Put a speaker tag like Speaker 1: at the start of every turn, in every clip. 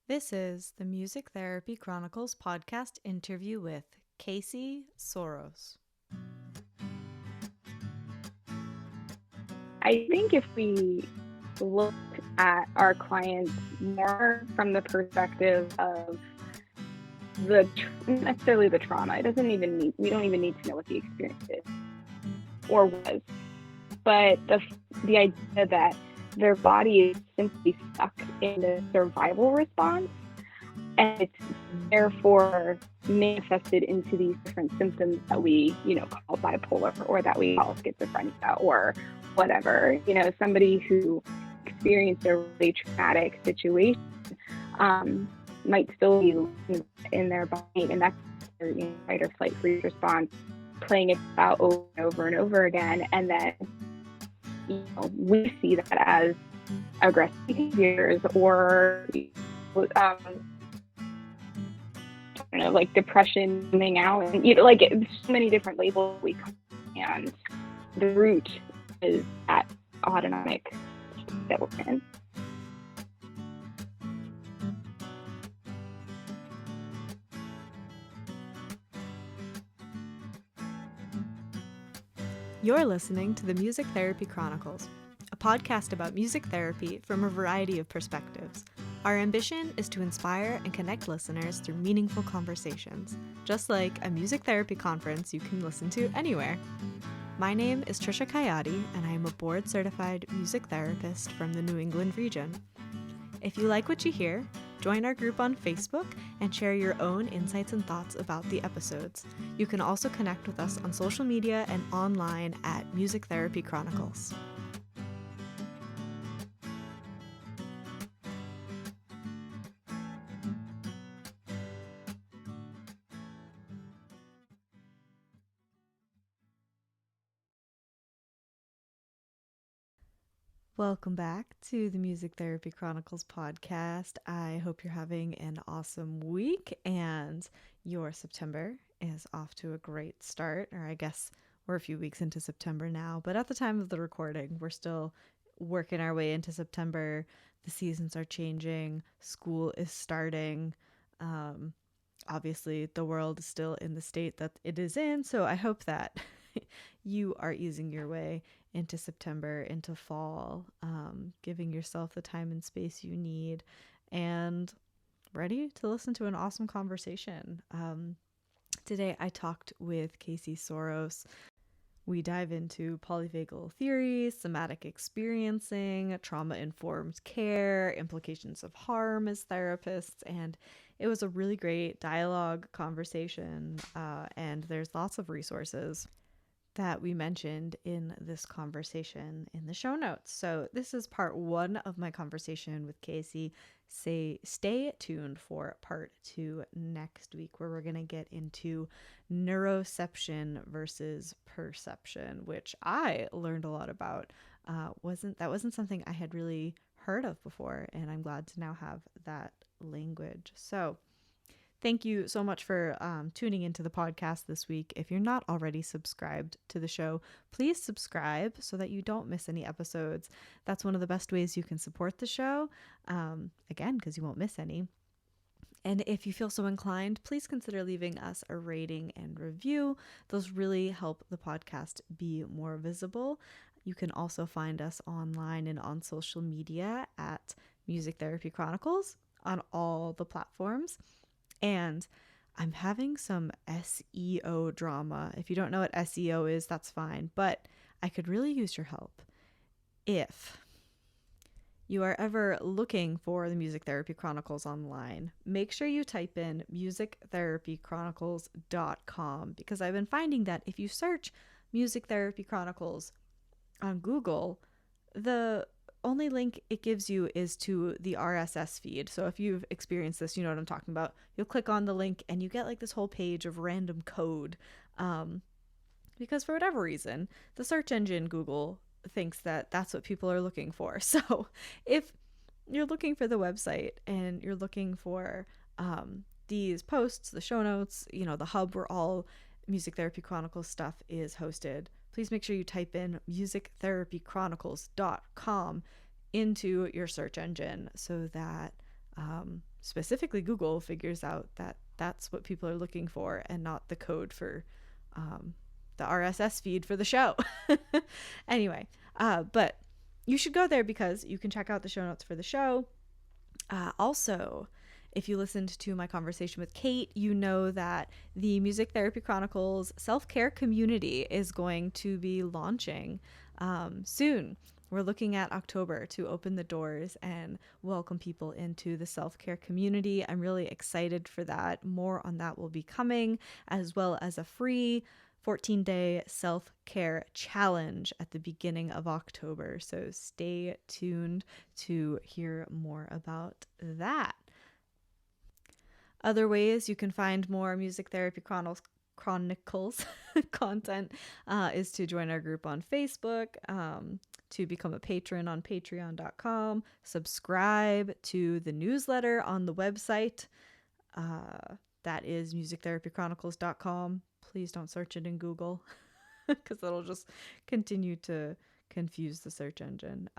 Speaker 1: This is the Music Therapy Chronicles podcast interview with Kayce Soros.
Speaker 2: I think if we look at our clients more from the perspective of not necessarily the trauma, we don't even need to know what the experience is or was, but the idea that their body is simply stuck in the survival response, and it's therefore manifested into these different symptoms that we, call bipolar, or that we call schizophrenia, or whatever. Somebody who experienced a really traumatic situation might still be in their body, and that's their fight or flight freeze response, playing it out over and over and over again. And then we see that as aggressive behaviors, or like depression coming out, and so many different labels we come, and the root is that autonomic that we're in.
Speaker 1: You're listening to the Music Therapy Chronicles, a podcast about music therapy from a variety of perspectives. Our ambition is to inspire and connect listeners through meaningful conversations, just like a music therapy conference you can listen to anywhere. My name is Tricia Kayati, and I am a board-certified music therapist from the New England region. If you like what you hear, join our group on Facebook and share your own insights and thoughts about the episodes. You can also connect with us on social media and online at Music Therapy Chronicles. Welcome back to the Music Therapy Chronicles podcast. I hope you're having an awesome week and your September is off to a great start. Or I guess we're a few weeks into September now, but at the time of the recording, we're still working our way into September. The seasons are changing. School is starting. Obviously, the world is still in the state that it is in, so I hope that you are easing your way into September, into fall, giving yourself the time and space you need, and ready to listen to an awesome conversation. Today I talked with Kayce Soros. We dive into polyvagal theory, somatic experiencing, trauma-informed care, implications of harm as therapists, and it was a really great dialogue conversation, and there's lots of resources that we mentioned in this conversation in the show notes. So this is part 1 of my conversation with Kayce. Stay tuned for part 2 next week, where we're going to get into neuroception versus perception, which I learned a lot about. Wasn't something I had really heard of before, and I'm glad to now have that language. So thank you so much for tuning into the podcast this week. If you're not already subscribed to the show, please subscribe so that you don't miss any episodes. That's one of the best ways you can support the show, again, because you won't miss any. And if you feel so inclined, please consider leaving us a rating and review. Those really help the podcast be more visible. You can also find us online and on social media at Music Therapy Chronicles on all the platforms. And I'm having some SEO drama. If you don't know what SEO is, that's fine. But I could really use your help. If you are ever looking for the Music Therapy Chronicles online, make sure you type in musictherapychronicles.com, because I've been finding that if you search Music Therapy Chronicles on Google, the only link it gives you is to the RSS feed. So if you've experienced this, you know what I'm talking about. You'll click on the link and you get like this whole page of random code. Because for whatever reason, the search engine Google thinks that that's what people are looking for. So if you're looking for the website and you're looking for these posts, the show notes, the hub where all Music Therapy Chronicles stuff is hosted, please make sure you type in musictherapychronicles.com into your search engine so that specifically Google figures out that that's what people are looking for and not the code for the RSS feed for the show. Anyway, but you should go there because you can check out the show notes for the show. Also, if you listened to my conversation with Kate, you know that the Music Therapy Chronicles self-care community is going to be launching soon. We're looking at October to open the doors and welcome people into the self-care community. I'm really excited for that. More on that will be coming, as well as a free 14-day self-care challenge at the beginning of October. So stay tuned to hear more about that. Other ways you can find more Music Therapy Chronicles content is to join our group on Facebook, to become a patron on patreon.com, subscribe to the newsletter on the website. That is musictherapychronicles.com. Please don't search it in Google because that'll just continue to confuse the search engine.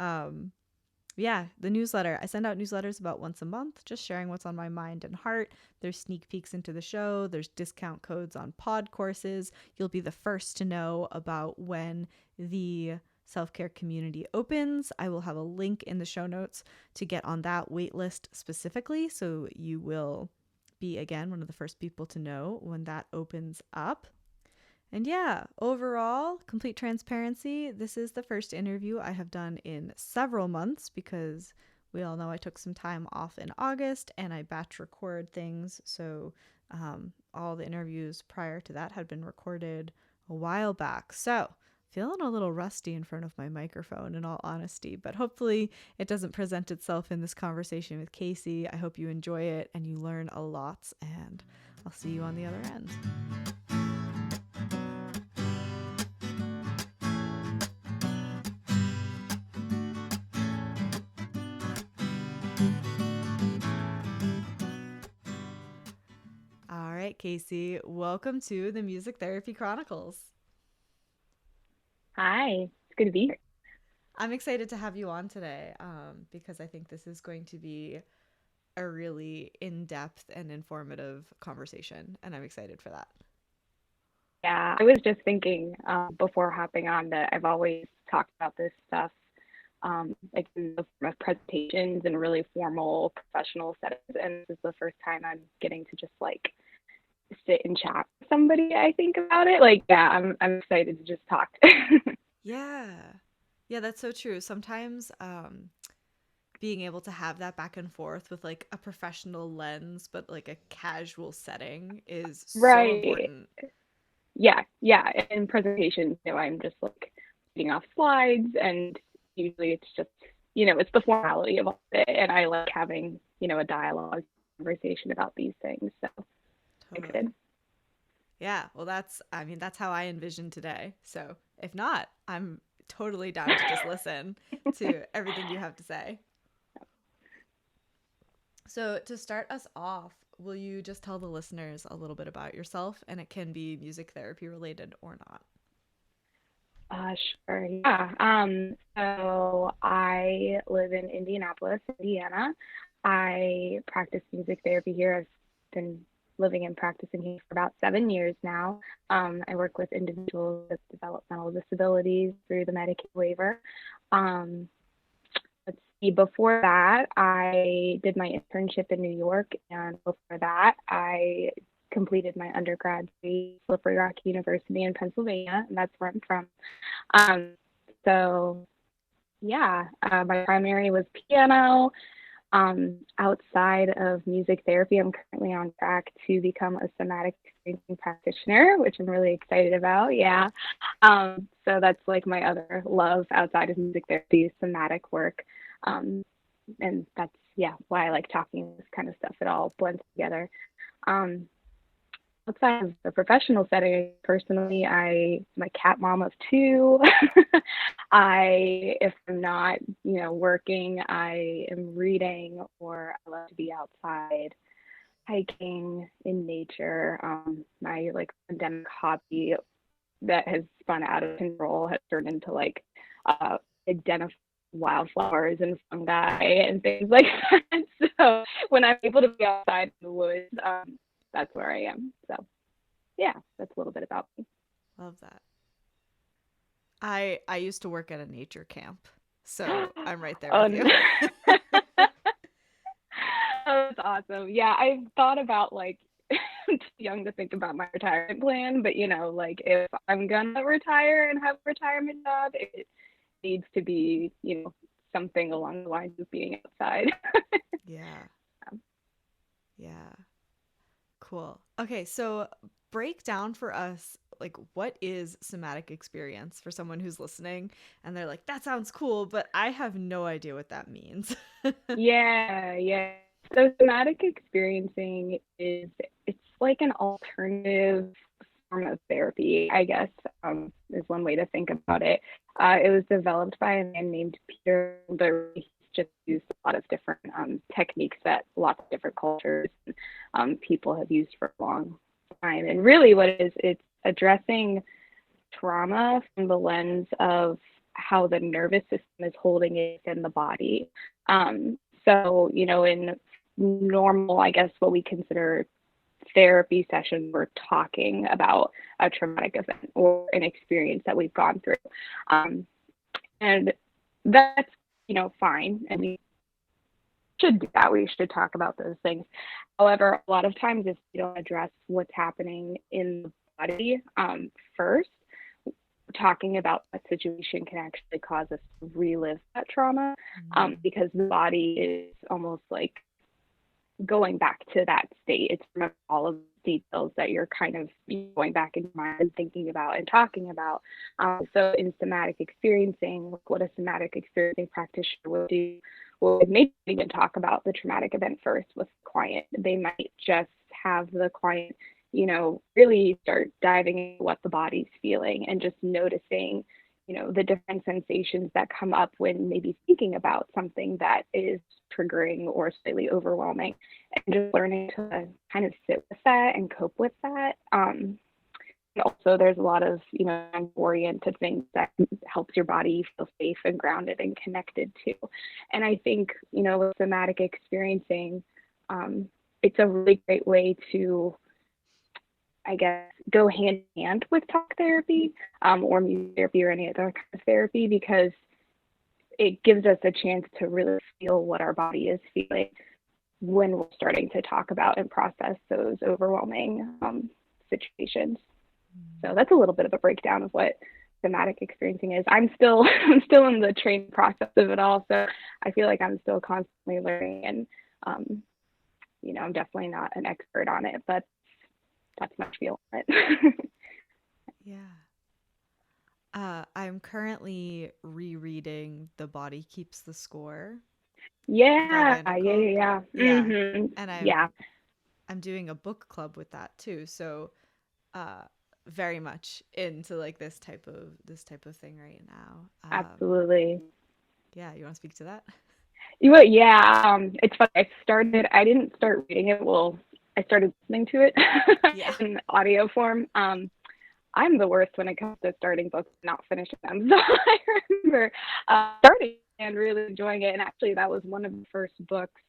Speaker 1: Yeah, the newsletter. I send out newsletters about once a month, just sharing what's on my mind and heart. There's sneak peeks into the show. There's discount codes on pod courses. You'll be the first to know about when the self-care community opens. I will have a link in the show notes to get on that wait list specifically, so you will be, again, one of the first people to know when that opens up. And yeah, overall, complete transparency, this is the first interview I have done in several months because we all know I took some time off in August and I batch record things. So all the interviews prior to that had been recorded a while back. So feeling a little rusty in front of my microphone, in all honesty, but hopefully it doesn't present itself in this conversation with Kayce. I hope you enjoy it and you learn a lot, and I'll see you on the other end. All right, Kayce, welcome to the Music Therapy Chronicles.
Speaker 2: Hi, it's good to be here.
Speaker 1: I'm excited to have you on today because I think this is going to be a really in-depth and informative conversation, and I'm excited for that.
Speaker 2: Yeah, I was just thinking before hopping on that I've always talked about this stuff like in the form of presentations and really formal professional settings, and this is the first time I'm getting to just like sit and chat with somebody. I think about it. Like, yeah, I'm excited to just talk.
Speaker 1: Yeah. Yeah, that's so true. Sometimes being able to have that back and forth with like a professional lens, but like a casual setting is so
Speaker 2: Right.
Speaker 1: important.
Speaker 2: Yeah, yeah. In presentations, I'm just like reading off slides, and usually it's just, it's the formality of all of it, and I like having, a dialogue conversation about these things. So
Speaker 1: Totally.
Speaker 2: excited.
Speaker 1: Yeah, well that's how I envision today. So, if not, I'm totally down to just listen to everything you have to say. So, to start us off, will you just tell the listeners a little bit about yourself? And it can be music therapy related or not.
Speaker 2: Sure. Yeah. So I live in Indianapolis, Indiana. I practice music therapy here. I've been living and practicing here for about 7 years now. I work with individuals with developmental disabilities through the Medicaid waiver. Um, let's see, before that, I did my internship in New York, and before that, I completed my undergrad degree at Slippery Rock University in Pennsylvania, and that's where I'm from. Um, so yeah, my primary was piano. Outside of music therapy, I'm currently on track to become a somatic experiencing practitioner, which I'm really excited about. Yeah. So that's like my other love outside of music therapy, somatic work. And that's, yeah, why I like talking this kind of stuff. It all blends together. Um, Outside of the professional setting, personally, I'm a cat mom of two. If I'm not, working, I am reading, or I love to be outside hiking in nature. My like pandemic hobby that has spun out of control has turned into like identifying wildflowers and fungi and things like that. So when I'm able to be outside in the woods, that's where I am. So yeah, that's a little bit about me.
Speaker 1: Love that. I used to work at a nature camp, so I'm right there
Speaker 2: Oh,
Speaker 1: with you.
Speaker 2: no. Oh, that's awesome. Yeah, I've thought about like I'm too young to think about my retirement plan, but like if I'm gonna retire and have a retirement job, it needs to be, something along the lines of being outside.
Speaker 1: Yeah. Yeah. Cool. Okay, so break down for us like what is somatic experience for someone who's listening and they're like, that sounds cool, but I have no idea what that means.
Speaker 2: Yeah, yeah. So somatic experiencing it's like an alternative form of therapy, I guess, is one way to think about it. It was developed by a man named Peter, but he's just used a lot of different techniques that lots of different cultures people have used for a long time. And really what it is, it's addressing trauma from the lens of how the nervous system is holding it in the body. So, in normal, I guess, what we consider therapy session, we're talking about a traumatic event or an experience that we've gone through. And that's, fine. And we should do that. We should talk about those things. However, a lot of times if we don't address what's happening in the body first, talking about that situation can actually cause us to relive that trauma because the body is almost like going back to that state. It's remember all of the details that you're kind of going back in your mind and thinking about and talking about. So in somatic experiencing, what a somatic experiencing practitioner would do would maybe even talk about the traumatic event first with the client. They might just have the client, really start diving into what the body's feeling and just noticing the different sensations that come up when maybe thinking about something that is triggering or slightly overwhelming, and just learning to kind of sit with that and cope with that. And also, there's a lot of oriented things that helps your body feel safe and grounded and connected to. And I think with somatic experiencing, it's a really great way to, I guess, go hand in hand with talk therapy or music therapy or any other kind of therapy, because it gives us a chance to really feel what our body is feeling when we're starting to talk about and process those overwhelming situations. So that's a little bit of a breakdown of what somatic experiencing is. I'm still in the training process of it all, so I feel like I'm still constantly learning, and I'm definitely not an expert on it, but that's my feel on it.
Speaker 1: Yeah. I'm currently rereading The Body Keeps the Score by
Speaker 2: Yeah,
Speaker 1: Van
Speaker 2: yeah,
Speaker 1: Gogh.
Speaker 2: yeah,
Speaker 1: Yeah.
Speaker 2: mm-hmm.
Speaker 1: And
Speaker 2: Yeah,
Speaker 1: I'm doing a book club with that too. So uh very much into like this type of thing right now.
Speaker 2: absolutely.
Speaker 1: Yeah, you want to speak to that?
Speaker 2: Yeah, it's funny. I didn't start reading it. Well, I started listening to it
Speaker 1: Yeah.
Speaker 2: in audio form. I'm the worst when it comes to starting books and not finishing them. So I remember starting and really enjoying it. And actually, that was one of the first books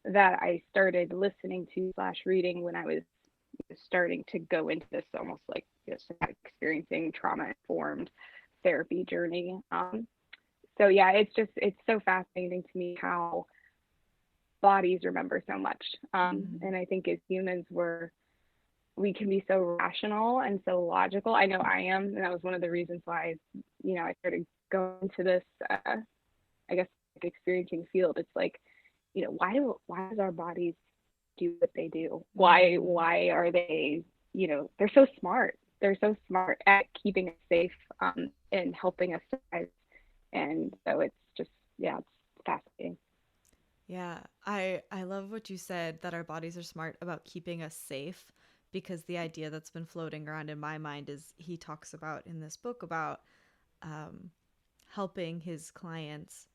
Speaker 2: that I started listening to slash reading when I was starting to go into this almost like somatic experiencing trauma informed therapy journey. So yeah, it's so fascinating to me how bodies remember so much. And I think as humans we can be so rational and so logical. I know I am, and that was one of the reasons why I started going to this I guess experiencing field. It's like, why does our bodies do what they do? Why are they, they're so smart. They're so smart at keeping us safe and helping us survive. And so it's just, yeah, it's fascinating.
Speaker 1: Yeah, I love what you said that our bodies are smart about keeping us safe, because the idea that's been floating around in my mind is he talks about in this book about um, helping his clients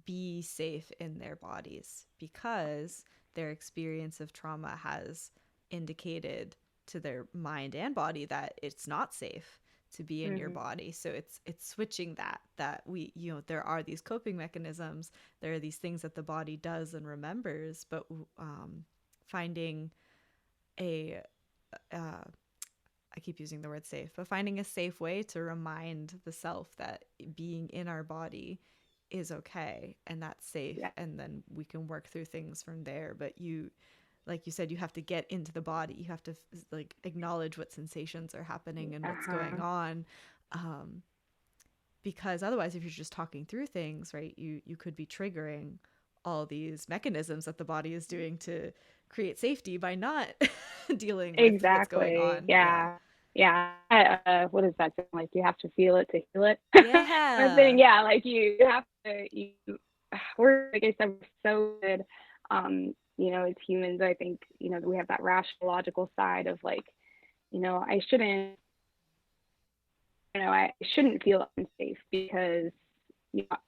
Speaker 1: be safe in their bodies because their experience of trauma has indicated to their mind and body that it's not safe, to be in your body. So it's switching that we, there are these coping mechanisms, there are these things that the body does and remembers, but finding a I keep using the word safe, but finding a safe way to remind the self that being in our body is okay and that's safe,
Speaker 2: Yeah.
Speaker 1: and then we can work through things from there. But like you said, you have to get into the body, you have to like acknowledge what sensations are happening and what's going on, because otherwise, if you're just talking through things, right, you could be triggering all these mechanisms that the body is doing to create safety by not dealing with what's going
Speaker 2: Exactly.
Speaker 1: on. Yeah.
Speaker 2: Yeah. Yeah. What is that? Like you have to feel it to heal it. I think,
Speaker 1: Yeah.
Speaker 2: yeah, like you have to, we're, like I said, we're so good, as humans. I think, we have that rational, logical side of like, I shouldn't feel unsafe because,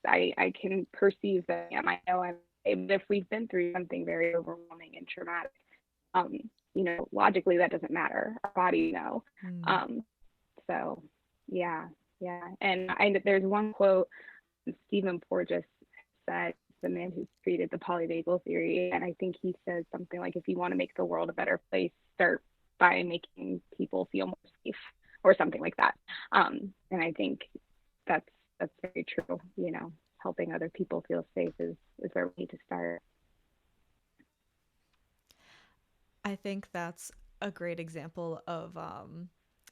Speaker 2: I can perceive that I know I'm safe. But if we've been through something very overwhelming and traumatic, um, logically that doesn't matter. Our body know.
Speaker 1: Mm.
Speaker 2: So yeah, yeah. And there's one quote Stephen Porges said, the man who created the Polyvagal Theory, and I think he says something like, if you want to make the world a better place, start by making people feel more safe, or something like that. And I think that's very true. Helping other people feel safe is where we need to start.
Speaker 1: I think that's a great example of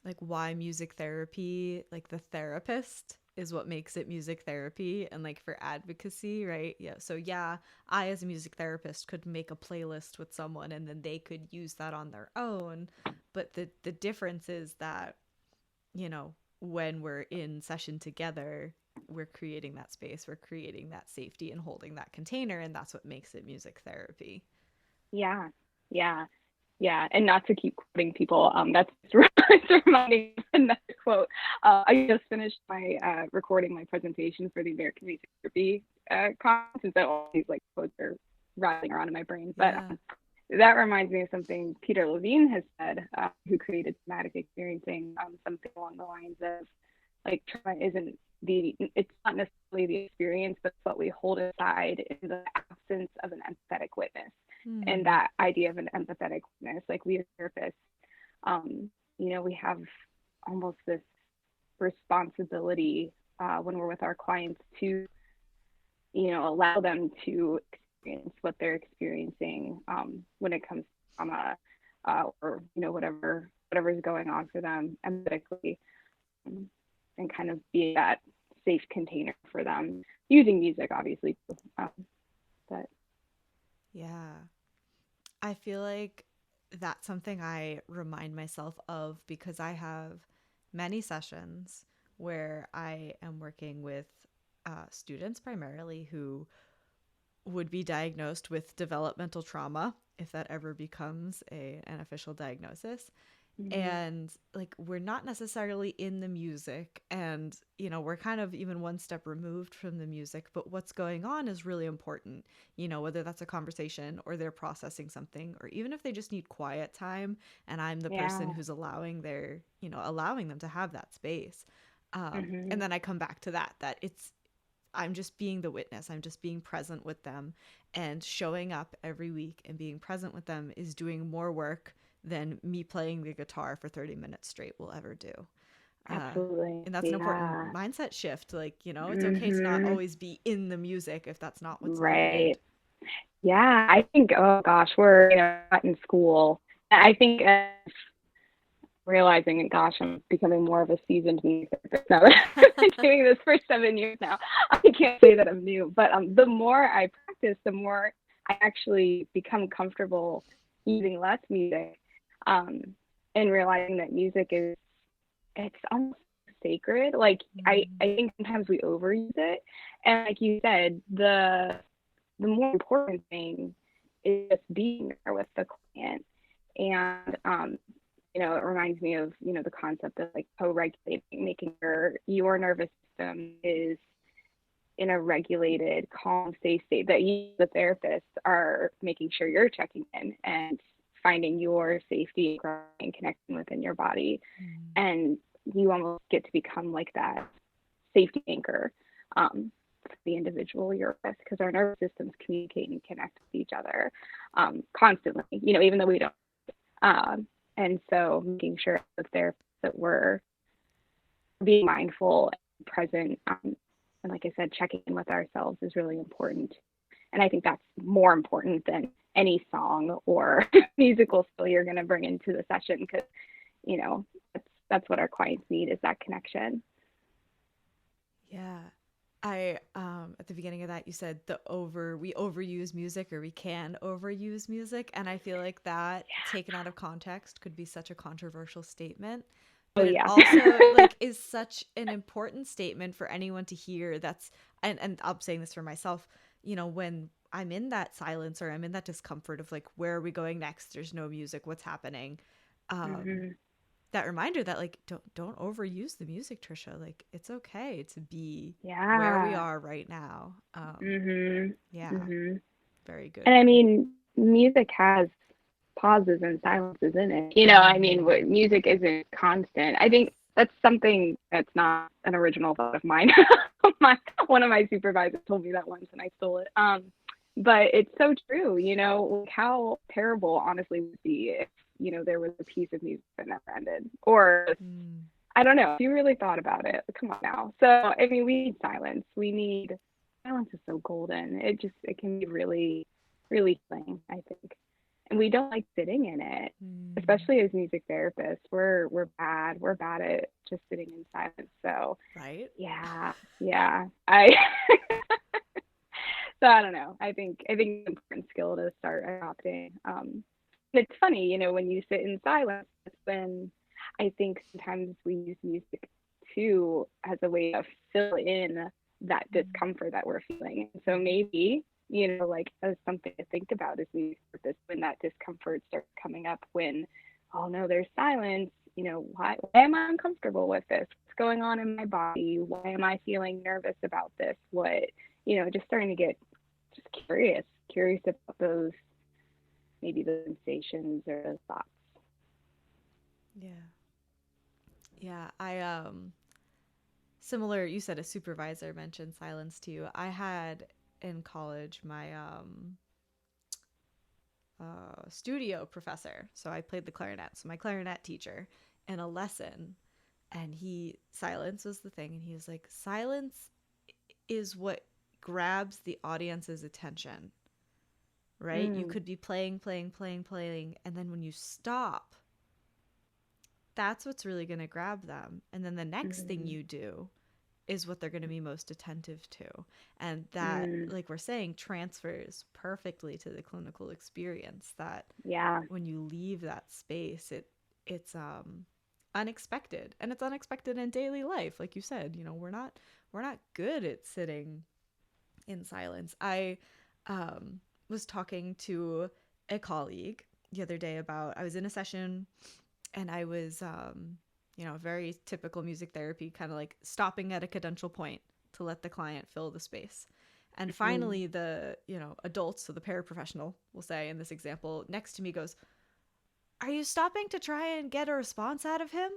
Speaker 1: like why music therapy, like the therapist is what makes it music therapy, and like for advocacy, right? Yeah. So yeah, I as a music therapist could make a playlist with someone and then they could use that on their own, but the difference is that, when we're in session together, we're creating that space, we're creating that safety and holding that container, and that's what makes it music therapy.
Speaker 2: Yeah, yeah, yeah. And not to keep quoting people, that's it's reminding me of another quote. I just finished my recording my presentation for the American Music Therapy conference, and so all these like quotes are rattling around in my brain. But
Speaker 1: Yeah.
Speaker 2: that reminds me of something Peter Levine has said, who created Somatic Experiencing, something along the lines of like trauma isn't it's not necessarily the experience, but what we hold aside in the absence of an empathetic witness. And
Speaker 1: Hmm.
Speaker 2: that idea of an empathetic witness, like we as therapists, we have almost this responsibility when we're with our clients to, allow them to experience what they're experiencing when it comes to trauma, or whatever's going on for them empathetically, um, and kind of be that safe container for them, using music obviously, but
Speaker 1: Yeah. I feel like that's something I remind myself of because I have many sessions where I am working with students primarily who would be diagnosed with developmental trauma if that ever becomes an official diagnosis.
Speaker 2: mm-hmm.
Speaker 1: And like we're not necessarily in the music, and we're kind of even one step removed from the music, but what's going on is really important, whether that's a conversation or they're processing something, or even if they just need quiet time and I'm the person
Speaker 2: Yeah.
Speaker 1: who's allowing them to have that space.
Speaker 2: Mm-hmm.
Speaker 1: And then I come back to that it's I'm just being the witness. I'm just being present with them, and showing up every week and being present with them is doing more work than me playing the guitar for 30 minutes straight will ever do. Uh,
Speaker 2: Absolutely.
Speaker 1: and that's an important
Speaker 2: Yeah.
Speaker 1: mindset shift. Like, it's okay to not
Speaker 2: Mm-hmm.
Speaker 1: always be in the music if that's not what's
Speaker 2: Right.
Speaker 1: needed.
Speaker 2: Yeah. I think, oh gosh, we're, not in school. I think realizing, gosh, I'm becoming more of a seasoned music therapist now that I've been doing this for 7 years now. I can't say that I'm new, but the more I practice, the more I actually become comfortable using less music, um, and realizing that music is, it's almost sacred. Like
Speaker 1: Mm.
Speaker 2: I think sometimes we overuse it, and like you said, the more important thing is just being there with the client. And it reminds me of, the concept of like co-regulating, making your nervous system is in a regulated, calm, safe state, that you, the therapist, are making sure you're checking in and finding your safety and connecting within your body.
Speaker 1: Mm.
Speaker 2: And you almost get to become like that safety anchor for the individual you're with, because our nervous systems communicate and connect with each other constantly, even though we don't. And so making sure as therapists that we're being mindful and present, and like I said, checking in with ourselves is really important. And I think that's more important than any song or musical skill you're going to bring into the session, because that's what our clients need, is that connection.
Speaker 1: Yeah. I at the beginning of that you said we overuse music, or we can overuse music, and I feel like that taken out of context could be such a controversial statement,
Speaker 2: Oh
Speaker 1: but it
Speaker 2: yeah.
Speaker 1: also like is such an important statement for anyone to hear. That's and I'm saying this for myself, when I'm in that silence or I'm in that discomfort of like, where are we going next? There's no music, what's happening? Um
Speaker 2: Mm-hmm.
Speaker 1: that reminder that like, don't overuse the music, Tricia. Like, it's okay to be where we
Speaker 2: Yeah.
Speaker 1: are right now.
Speaker 2: Mhm.
Speaker 1: Yeah,
Speaker 2: Mhm.
Speaker 1: very good
Speaker 2: And I
Speaker 1: point.
Speaker 2: mean, music has pauses and silences in it. I mean,
Speaker 1: Mm-hmm.
Speaker 2: music isn't constant. I
Speaker 1: Yes.
Speaker 2: think that's something that's not an original thought of mine. my One of my supervisors told me that once, and I stole it. But it's so true. Like how terrible, honestly, would it be if there was a piece of music that never ended, or
Speaker 1: Mm.
Speaker 2: I don't know. If you really thought about it, come on now. So I mean, we need silence. Silence is so golden. It can be really, really healing, I think. And we don't like sitting in it,
Speaker 1: Mm.
Speaker 2: especially as music therapists. We're bad. We're bad at just sitting in silence. So
Speaker 1: Right.
Speaker 2: yeah, yeah. I So I don't know. I think it's an important skill to start adopting. It's funny, when you sit in silence, it's when I think sometimes we use music too as a way to fill in that
Speaker 1: Mm.
Speaker 2: discomfort that we're feeling. So
Speaker 1: Mm-hmm.
Speaker 2: maybe, like as something to think about as we start this, when that discomfort starts coming up, when, oh no, there's silence, why am I uncomfortable with this? What's going on in my body? Why am I feeling nervous about this? Just starting to get just curious about those, maybe the sensations or those thoughts.
Speaker 1: Yeah. Yeah. Similar, you said a supervisor mentioned silence to you. I had in college my studio professor. So I played the clarinet. So my clarinet teacher in a lesson, and silence was the thing. And he was like, silence is what grabs the audience's attention, right? You
Speaker 2: Mm,
Speaker 1: could be playing, playing, playing, playing. And then when you stop, that's what's really going to grab them. And then the next thing
Speaker 2: mm,
Speaker 1: you do is what they're going to be most attentive to. And that,
Speaker 2: mm,
Speaker 1: like we're saying, transfers perfectly to the clinical experience, that
Speaker 2: yeah.
Speaker 1: when you leave that space, it's unexpected. And it's unexpected in daily life. Like you said, we're not good at sitting in silence. I was talking to a colleague the other day about, I was in a session, and I was very typical music therapy, kind of like stopping at a cadential point to let the client fill the space. And
Speaker 2: Mm.
Speaker 1: finally the, adults, so the paraprofessional will say in this example next to me goes, "Are you stopping to try and get a response out of him?"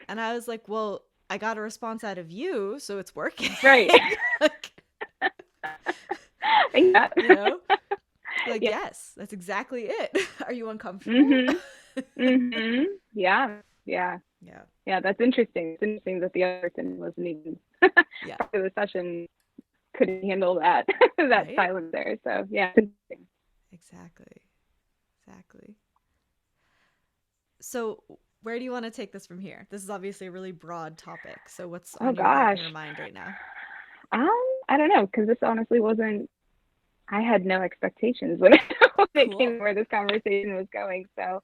Speaker 1: And I was like, "Well, I got a response out of you, so it's working."
Speaker 2: Right.
Speaker 1: Like,
Speaker 2: Yeah.
Speaker 1: you know, like,
Speaker 2: Yeah.
Speaker 1: yes, that's exactly it. Are you uncomfortable?
Speaker 2: Mhm. Mhm. Yeah. Yeah.
Speaker 1: Yeah.
Speaker 2: Yeah. That's interesting. It's interesting that the other person wasn't even
Speaker 1: Yeah.
Speaker 2: part of the session, couldn't handle that that
Speaker 1: Right.
Speaker 2: silence there. So yeah. It's interesting.
Speaker 1: Exactly. Exactly. So, where do you want to take this from here? This is obviously a really broad topic. So, what's
Speaker 2: Oh
Speaker 1: on your heart and
Speaker 2: gosh.
Speaker 1: your mind right now?
Speaker 2: Um, I don't know, because this honestly wasn't. I had no expectations when it came
Speaker 1: Cool.
Speaker 2: to where this conversation was going. So,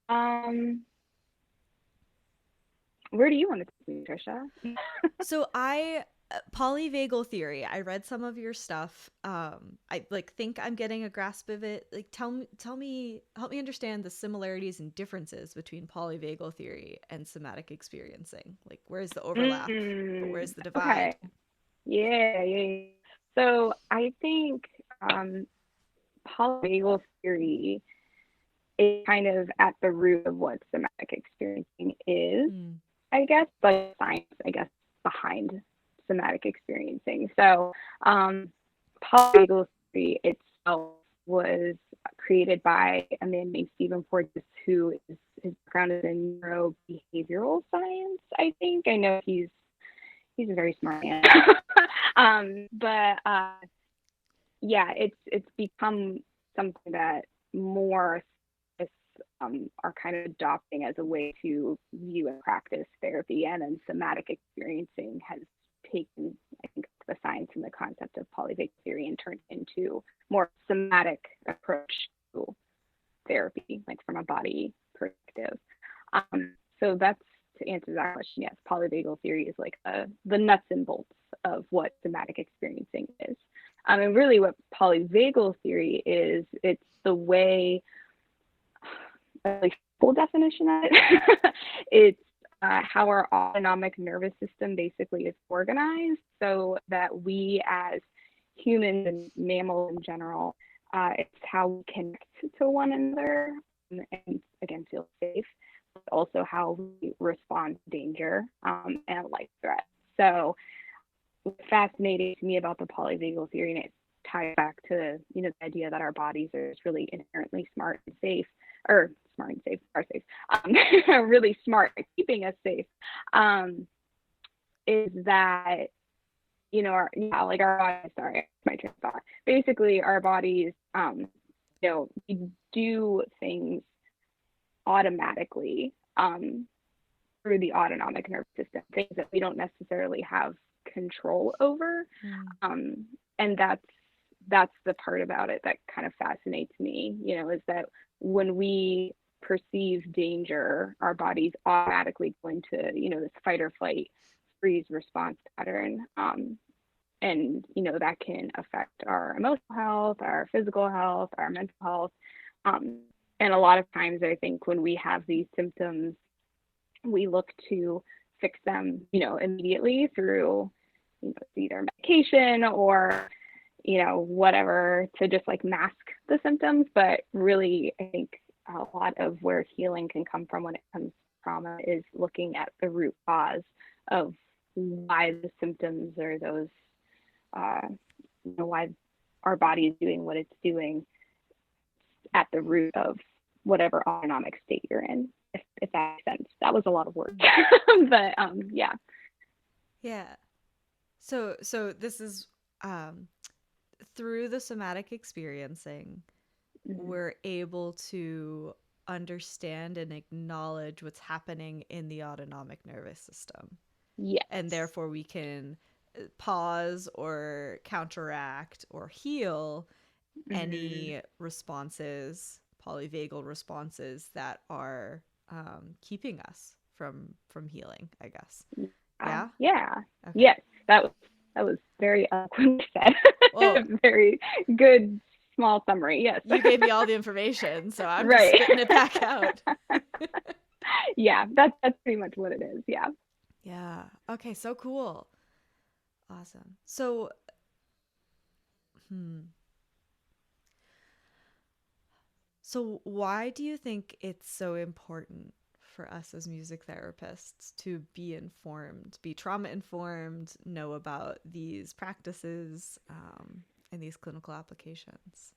Speaker 2: um, where do you want to take me, Trisha?
Speaker 1: So, Polyvagal Theory. I read some of your stuff. I like think I'm getting a grasp of it. Like, help me understand the similarities and differences between Polyvagal Theory and Somatic Experiencing. Like, where's the overlap, but where's the divide?
Speaker 2: Okay. Yeah, yeah. So I think um, polyvagal theory is kind of at the root of what somatic experiencing is.
Speaker 1: Mm.
Speaker 2: I guess, but science, I guess, behind somatic experiencing. So polyvagal theory itself was created by a man named Stephen Porges, who is his background is in neurobehavioral science. I think I know he's a very smart man. But yeah, it's become something that more are kind of adopting as a way to view and practice therapy, and then somatic experiencing has taken, I think, the science and the concept of polyvagal theory and turned into more somatic approach to therapy, like from a body perspective. So that's, to answer that question, yes, polyvagal theory is like the nuts and bolts of what somatic experiencing is. And really what polyvagal theory is, it's the way, a full definition of it, it's how our autonomic nervous system basically is organized so that we as humans and mammals in general, it's how we connect to one another and again feel safe, but also how we respond to danger and life threat. So what's fascinating to me about the polyvagal theory, and it ties back to the idea that our bodies are just really inherently smart and safe, or smart and safe, are safe, really smart at keeping us safe, is that our bodies, sorry, my train of thought. Basically, our bodies, we do things automatically through the autonomic nervous system, things that we don't necessarily have control over. And that's the part about it that kind of fascinates me, is that when we perceive danger, our bodies automatically go into, this fight or flight freeze response pattern. And, that can affect our emotional health, our physical health, our mental health. And a lot of times I think when we have these symptoms, we look to fix them, immediately through, either medication or, whatever, to just like mask the symptoms. But really, I think a lot of where healing can come from when it comes to trauma is looking at the root cause of why the symptoms or those, why our body is doing what it's doing at the root of whatever autonomic state you're in, if that makes sense. That was a lot of words. But yeah.
Speaker 1: Yeah. So this is through the somatic experiencing, we're able to understand and acknowledge what's happening in the autonomic nervous system.
Speaker 2: Yes.
Speaker 1: And therefore we can pause or counteract or heal any responses, polyvagal responses, that are keeping us from healing, I guess. Yeah?
Speaker 2: Yeah.
Speaker 1: Okay.
Speaker 2: Yes. That was very eloquently said. Well, very good small summary. Yes.
Speaker 1: You gave me all the information, so I'm just spitting it back out.
Speaker 2: Yeah, that's pretty much what it is. Yeah.
Speaker 1: Yeah. Okay, so cool. Awesome. So So why do you think it's so important for us as music therapists to be informed, be trauma informed, know about these practices and these clinical applications?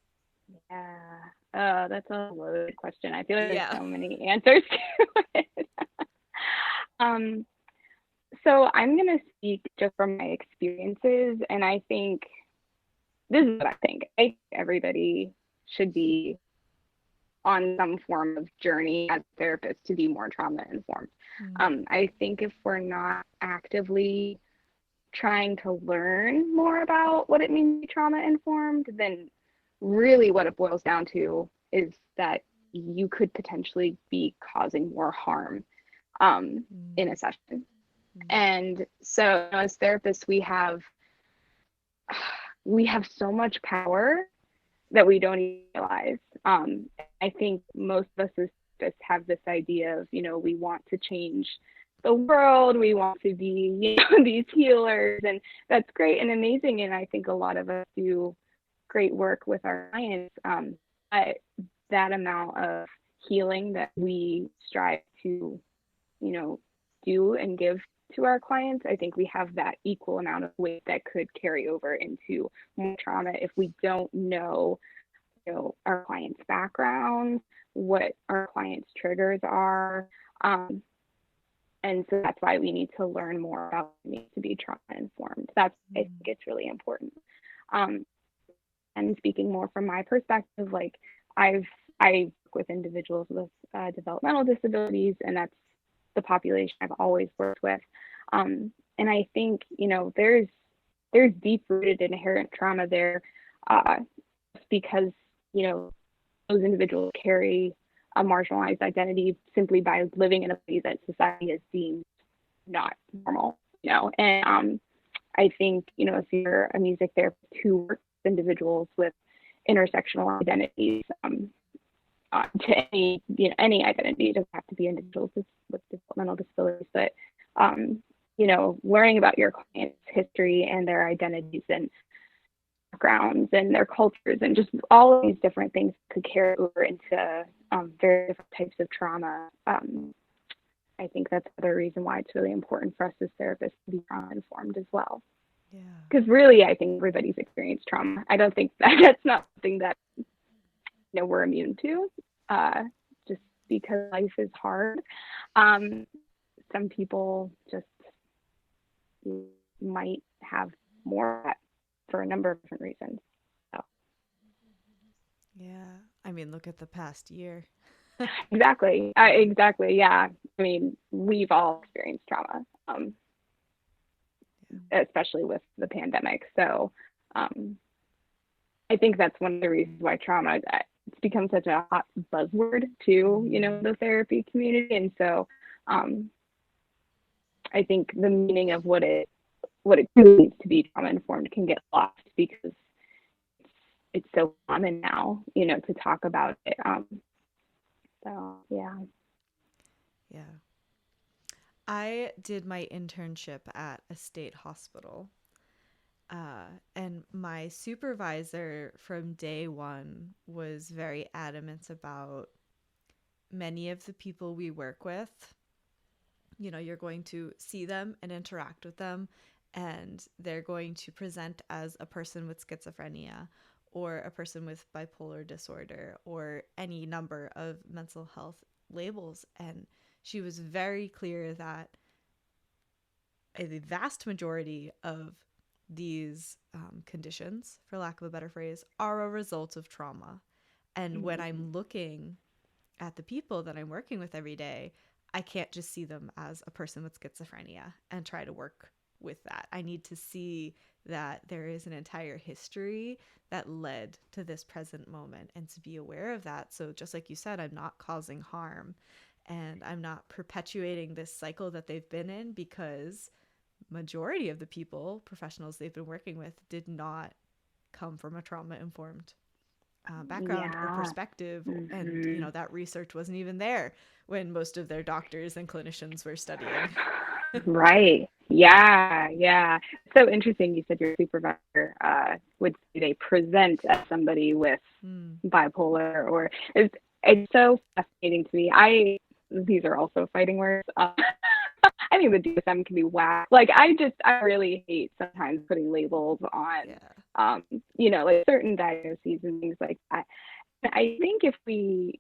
Speaker 2: Yeah. That's a loaded question. I feel like there's so many answers to it. So I'm going to speak just from my experiences, and I think this is what I think. I think everybody should be on some form of journey as a therapist to be more trauma informed. I think if we're not actively trying to learn more about what it means to be trauma informed, then really what it boils down to is that you could potentially be causing more harm in a session. And so as therapists, we have so much power that we don't even realize. I think most of us just have this idea of, we want to change the world, we want to be, these healers, and that's great and amazing. And I think a lot of us do great work with our clients. But that amount of healing that we strive to, do and give to our clients, I think we have that equal amount of weight that could carry over into more trauma if we don't know, our client's background, what our client's triggers are. And so that's why we need to learn more about what it means to be trauma informed. I think it's really important. And speaking more from my perspective, like I work with individuals with developmental disabilities, and that's the population I've always worked with. And I think, there's deep-rooted inherent trauma there, because, those individuals carry a marginalized identity simply by living in a way that society has deemed not normal, and I think, if you're a music therapist who works with individuals with intersectional identities, to any identity, it doesn't have to be individuals with developmental disabilities, but, learning about your client's history and their identities and backgrounds and their cultures and just all of these different things could carry over into very different types of trauma. I think that's another reason why it's really important for us as therapists to be trauma informed as well.
Speaker 1: Yeah.
Speaker 2: Because really, I think everybody's experienced trauma. I don't think that's not something that we're immune to, just because life is hard. Some people just might have more of that for a number of different reasons. So.
Speaker 1: Yeah. I mean, look at the past year.
Speaker 2: Exactly. Exactly. Yeah. I mean, we've all experienced trauma, especially with the pandemic. So I think that's one of the reasons why trauma, it's become such a hot buzzword too, the therapy community. And so I think the meaning of what it really means to be trauma informed can get lost because it's so common now, to talk about it. So yeah.
Speaker 1: Yeah. I did my internship at a state hospital. And my supervisor from day one was very adamant about many of the people we work with. You're going to see them and interact with them, and they're going to present as a person with schizophrenia or a person with bipolar disorder or any number of mental health labels. And she was very clear that the vast majority of these conditions, for lack of a better phrase, are a result of trauma. And when I'm looking at the people that I'm working with every day, I can't just see them as a person with schizophrenia and try to work with that. I need to see that there is an entire history that led to this present moment and to be aware of that. So just like you said, I'm not causing harm and I'm not perpetuating this cycle that they've been in, because majority of the professionals they've been working with did not come from a trauma-informed background or perspective. And, that research wasn't even there when most of their doctors and clinicians were studying.
Speaker 2: Right. Yeah. Yeah. So interesting. You said your supervisor would say they present as somebody with bipolar, or it's so fascinating to me. These are also fighting words. I think the DSM can be whack. Like I really hate sometimes putting labels on, like certain diagnoses and things like that. I think if we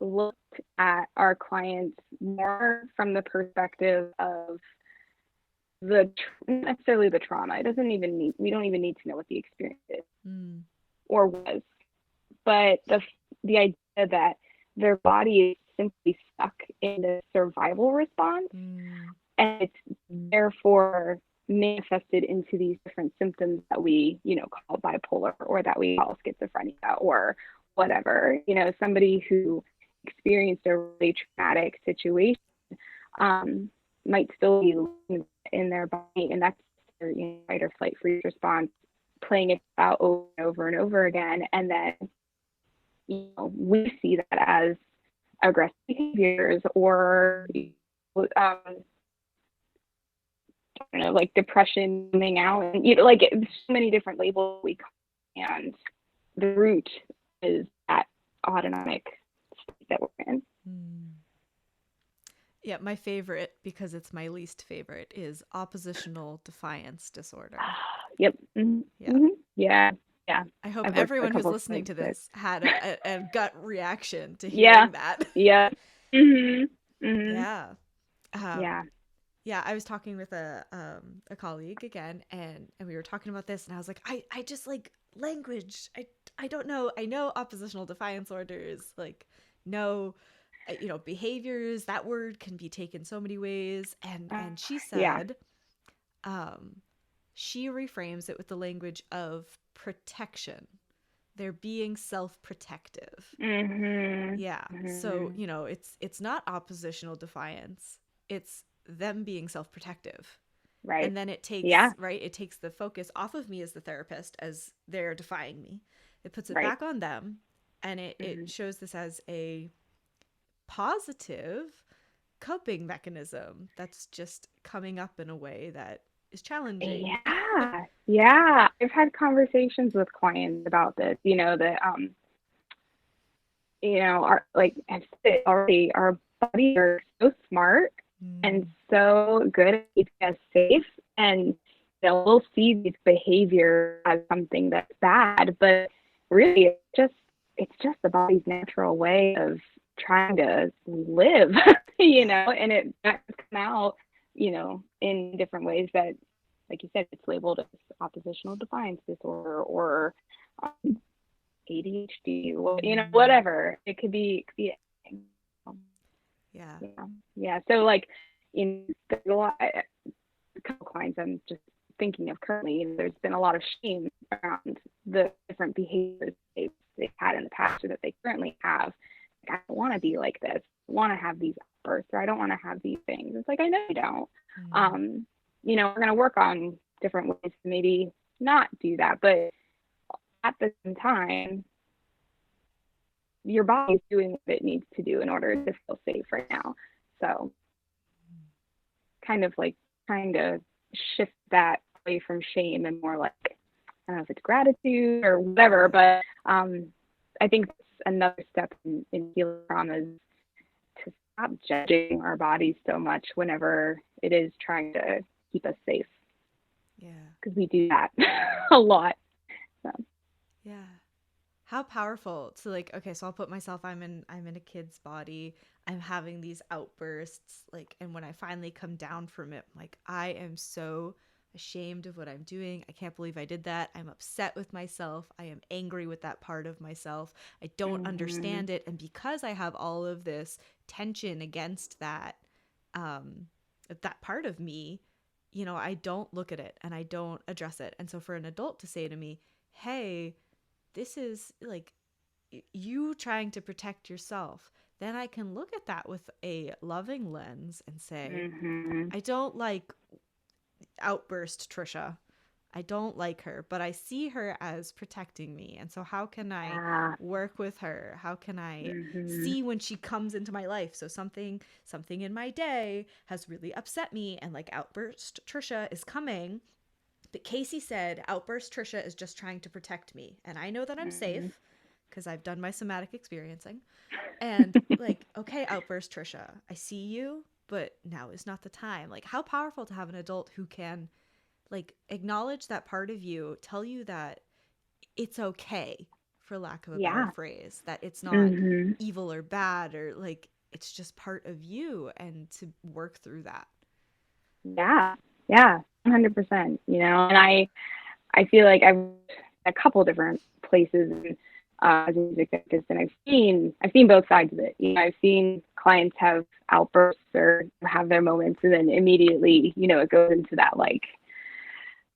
Speaker 2: looked at our clients more from the perspective of not necessarily the trauma. We don't even need to know what the experience is or was, but the idea that their body is simply stuck in the survival response, and it's therefore manifested into these different symptoms that we, call bipolar, or that we call schizophrenia, or whatever. Somebody who experienced a really traumatic situation might still be in their body, and that's their fight or flight freeze response, playing it out over and over and over again. And then we see that as aggressive behaviors, or I don't know, like depression coming out, and like so many different labels we call, and the root is that autonomic state that we're in.
Speaker 1: Yeah, my favorite, because it's my least favorite, is oppositional defiance disorder.
Speaker 2: Yep. Mm-hmm.
Speaker 1: Yeah.
Speaker 2: Mm-hmm. Yeah. Yeah.
Speaker 1: I hope
Speaker 2: I've worked with a
Speaker 1: everyone who's
Speaker 2: couple of
Speaker 1: listening
Speaker 2: clients
Speaker 1: to
Speaker 2: that,
Speaker 1: this had a gut reaction to
Speaker 2: yeah.
Speaker 1: hearing that.
Speaker 2: Yeah. Mm-hmm. Mm-hmm.
Speaker 1: Yeah. Um,
Speaker 2: Yeah.
Speaker 1: yeah, I was talking with a colleague again, and we were talking about this, and I was like, I just like language. I don't know. I know oppositional defiance orders, like no, behaviors. That word can be taken so many ways, and she
Speaker 2: Yeah.
Speaker 1: said, um, she reframes it with the language of protection. They're being self-protective.
Speaker 2: Mm-hmm.
Speaker 1: Yeah. So,
Speaker 2: Mm-hmm.
Speaker 1: it's not oppositional defiance. It's them being self-protective.
Speaker 2: Right.
Speaker 1: And then it
Speaker 2: Yeah.
Speaker 1: takes, right? It takes the focus off of me as the therapist as they're defying me. It puts it
Speaker 2: Right.
Speaker 1: back on them, and it
Speaker 2: Mm-hmm.
Speaker 1: shows this as a positive coping mechanism that's just coming up in a way that is challenging.
Speaker 2: Yeah. Yeah. I've had conversations with clients about this, our, like I've said already, our bodies are so smart and
Speaker 1: Mm.
Speaker 2: so good at keeping us safe. And we'll see these behaviors as something that's bad, but really it's just the body's natural way of trying to live,
Speaker 1: Yeah.
Speaker 2: and it that can come out, in different ways that, like you said, it's labeled as oppositional defiance disorder or um, ADHD,
Speaker 1: Mm.
Speaker 2: whatever. It could be anything.
Speaker 1: Yeah.
Speaker 2: Yeah. Yeah. So like there's a lot, a couple clients I'm just thinking of currently, and there's been a lot of shame around the different behaviors they've had in the past or that they currently have. Like, I don't want to be like this. I want to have these outbursts, or I don't want to have these things. It's like, I know you don't.
Speaker 1: Mm.
Speaker 2: Um, we're going to work on different ways to maybe not do that. But at the same time, your body's doing what it needs to do in order to feel safe right now. So kind of like trying to shift that away from shame and more like, I don't know if it's gratitude or whatever,
Speaker 1: Right.
Speaker 2: but I think that's another step in healing trauma is to stop judging our bodies so much whenever it is trying to keep us safe,
Speaker 1: Yeah.
Speaker 2: because we do that a lot. So
Speaker 1: Yeah. How powerful to, like, okay, so I'll put myself, I'm in a kid's body. I'm having these outbursts, like, and when I finally come down from it, I'm like, I am so ashamed of what I'm doing. I can't believe I did that. I'm upset with myself. I am angry with that part of myself. I don't
Speaker 2: mm-hmm.
Speaker 1: understand it. And because I have all of this tension against um that part of me, I don't look at it and I don't address it. And so for an adult to say to me, "Hey, this is like you trying to protect yourself," then I can look at that with a loving lens and say,
Speaker 2: Mm-hmm.
Speaker 1: I don't like outburst Trisha. I don't like her, but I see her as protecting me. And so how can I
Speaker 2: Yeah.
Speaker 1: work with her? How can I
Speaker 2: Mm-hmm.
Speaker 1: see when she comes into my life? So something in my day has really upset me, and like outburst Trisha is coming. But Kayce said outburst Tricia is just trying to protect me. And I know that I'm
Speaker 2: Mm-hmm.
Speaker 1: safe because I've done my somatic experiencing. And like, okay, outburst Tricia, I see you, but now is not the time. Like, how powerful to have an adult who can like acknowledge that part of you, tell you that it's okay, for lack of a better
Speaker 2: Yeah.
Speaker 1: phrase, that it's not
Speaker 2: Mm-hmm.
Speaker 1: evil or bad, or like it's just part of you, and to work through that.
Speaker 2: Yeah, yeah, 100%. And I feel like I've a couple different places as a music therapist, and I've seen both sides of it. I've seen clients have outbursts or have their moments, and then immediately, it goes into that like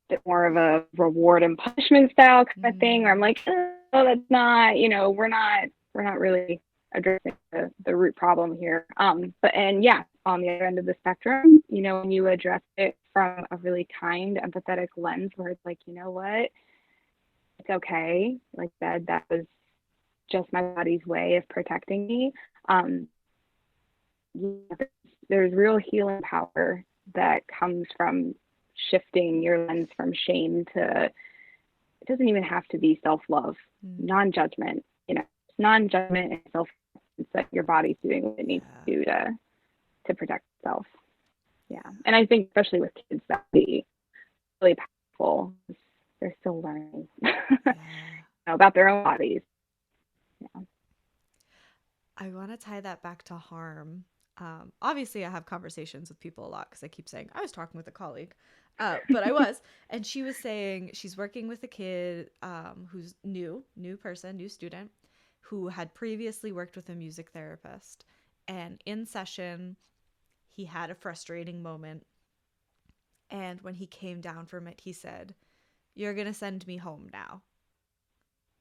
Speaker 2: bit more of a reward and punishment style kind of thing. Where I'm
Speaker 1: Mm,
Speaker 2: like, oh, that's not, we're not really addressing the root problem here. But and yeah, on the other end of the spectrum, when you address it from a really kind, empathetic lens, where it's like, you know what, it's okay. Like I said, that was just my body's way of protecting me. Um, there's real healing power that comes from shifting your lens from shame to, it doesn't even have to be self-love,
Speaker 1: mm,
Speaker 2: non-judgment, non-judgment and self, that your body's doing what it needs
Speaker 1: yeah.
Speaker 2: to do to protect themselves. Yeah. And I think especially with kids, that would be really powerful. They're still learning about their own bodies. Yeah.
Speaker 1: I want to tie that back to harm. Obviously, I have conversations with people a lot because I keep saying I was talking with a colleague, but I was, and she was saying she's working with a kid who's new person, new student, who had previously worked with a music therapist, and in session, he had a frustrating moment, and when he came down from it, he said, "You're gonna send me home now."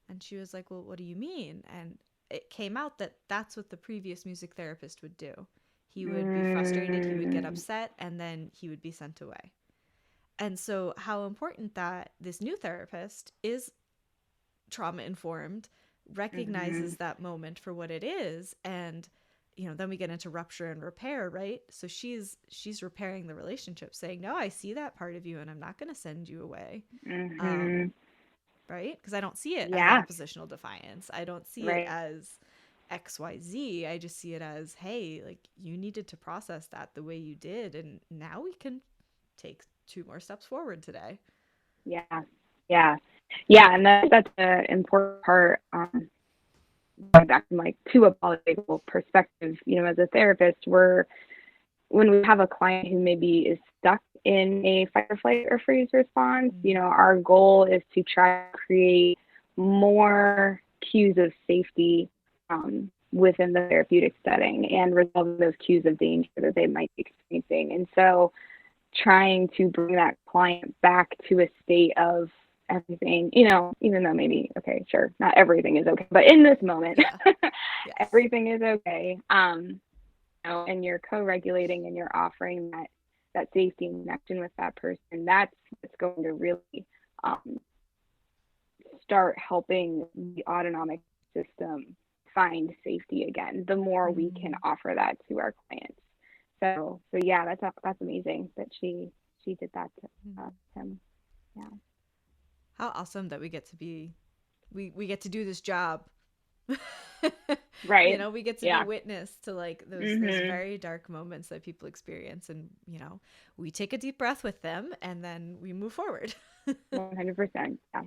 Speaker 1: And she was like, "Well, what do you mean?" And it came out that that's what the previous music therapist would do. He would be frustrated, he would get upset, and then he would be sent away. And so, how important that this new therapist is trauma informed, recognizes that moment for what it is, and then we get into rupture and repair, right? So she's repairing the relationship, saying, "No, I see that part of you, and I'm not going to send you away." Right? Because I don't see it as oppositional defiance. I don't see it as XYZ. I just see it as, hey, like, you needed to process that the way you did, and now we can take 2 more steps forward today.
Speaker 2: Yeah. And that's an important part. Going back from to a polyvagal perspective, as a therapist, when we have a client who maybe is stuck in a fight or flight or freeze response, our goal is to try to create more cues of safety within the therapeutic setting and resolve those cues of danger that they might be experiencing. And so trying to bring that client back to a state of everything, even though maybe, okay, sure, not everything is okay, but in this moment, everything is okay. And you're co-regulating and you're offering that safety and connection with that person. That's what's going to really start helping the autonomic system find safety again. The more we can offer that to our clients. So yeah, that's amazing that she did that to him. Yeah.
Speaker 1: How awesome that we get to do this job.
Speaker 2: Right.
Speaker 1: We get to be witness to those very dark moments that people experience, and we take a deep breath with them and then we move forward.
Speaker 2: 100%. Yeah.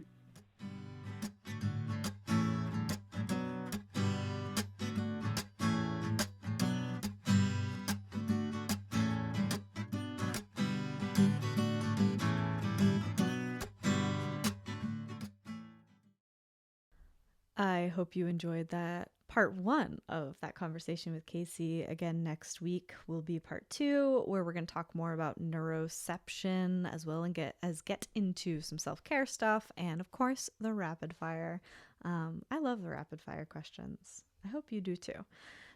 Speaker 1: I hope you enjoyed that part 1 of that conversation with Kayce. Again, next week will be part 2, where we're going to talk more about neuroception as well, and get into some self-care stuff, and of course the rapid fire. I love the rapid fire questions. I hope you do too.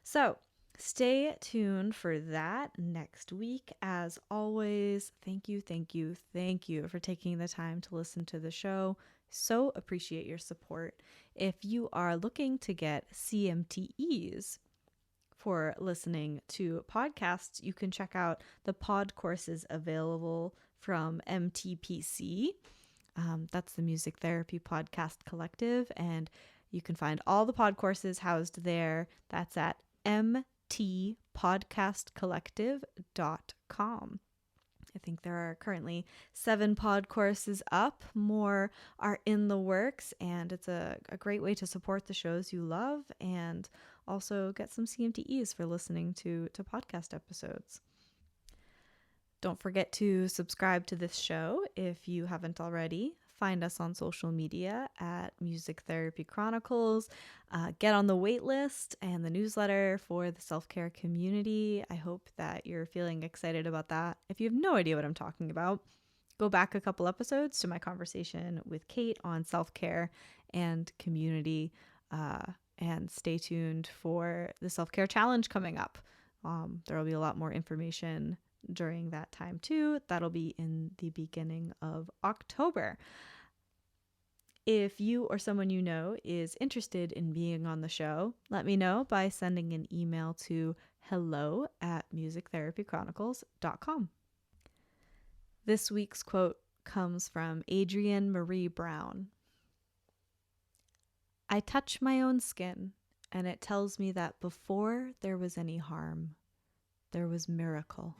Speaker 1: So stay tuned for that next week. As always, thank you for taking the time to listen to the show. So appreciate your support. If you are looking to get CMTEs for listening to podcasts, you can check out the pod courses available from MTPC. That's the Music Therapy Podcast Collective, and you can find all the pod courses housed there. That's at mtpodcastcollective.com. I think there are currently 7 pod courses up. More are in the works, and it's a great way to support the shows you love and also get some CMTEs for listening to podcast episodes. Don't forget to subscribe to this show if you haven't already. Find us on social media at Music Therapy Chronicles. Get on the wait list and the newsletter for the self-care community. I hope that you're feeling excited about that. If you have no idea what I'm talking about, go back a couple episodes to my conversation with Kate on self-care and community, and stay tuned for the self-care challenge coming up. There will be a lot more information during that time too. That'll be in the beginning of October. If you or someone you know is interested in being on the show, let me know by sending an email to hello@musictherapychronicles.com. This week's quote comes from Adrienne Marie Brown. I touch my own skin, and it tells me that before there was any harm, there was miracle.